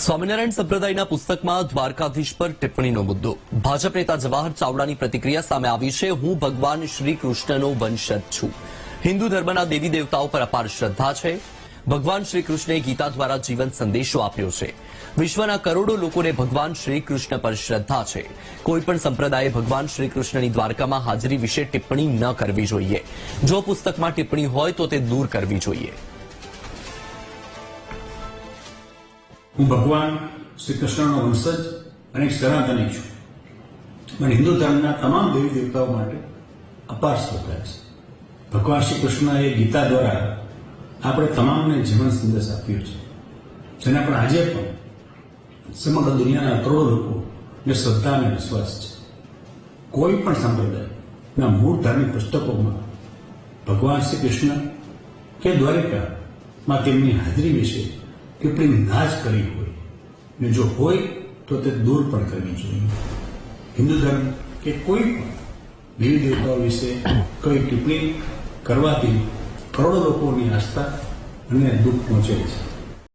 સ્વામિનારાયણ સંપ્રદાયના પુસ્તકમાં દ્વારકાધીશ પર ટિપ્પણીનો મુદ્દો. ભાજપ નેતા જવાહર ચાવડાની પ્રતિક્રિયા સામે આવી છે. હું ભગવાન શ્રી કૃષ્ણનો વંશજ છું. હિન્દુ ધર્મના દેવી દેવતાઓ પર અપાર શ્રદ્ધા છે. ભગવાન શ્રી કૃષ્ણે ગીતા દ્વારા જીવન સંદેશો આપ્યો છે. વિશ્વના કરોડો લોકોને ભગવાન શ્રી કૃષ્ણ પર શ્રદ્ધા છે. કોઈપણ સંપ્રદાયે ભગવાન શ્રી કૃષ્ણની દ્વારકામાં હાજરી વિશે ટિપ્પણી ન કરવી જોઈએ. જો પુસ્તકમાં ટિપ્પણી હોય તો તે દૂર કરવી જોઈએ. હું ભગવાન શ્રી કૃષ્ણનો વંશજ અને સનાતની છું. મને હિન્દુ ધર્મના તમામ દેવી દેવતાઓ માટે અપાર શ્રદ્ધા છે. ભગવાન શ્રી કૃષ્ણએ ગીતા દ્વારા આપણે તમામને જીવન સંદેશ આપ્યો છે, જેના પર આજે પણ સમગ્ર દુનિયાના કરોડો લોકોને શ્રદ્ધા અને વિશ્વાસ છે. કોઈ પણ સંપ્રદાયના મૂળ ધાર્મિક પુસ્તકોમાં ભગવાન શ્રી કૃષ્ણ કે દ્વારિકામાં તેમની હાજરી વિશે ટિપ્પણી ના જ કરી હોય, ને જો હોય તો તે દૂર પણ કરવી જોઈએ. હિન્દુ ધર્મ કે કોઈ પણ દેવી દેવતાઓ વિશે કોઈ ટિપ્પણી કરવાથી કરોડો લોકોની આસ્થા અને દુઃખ પહોંચે છે.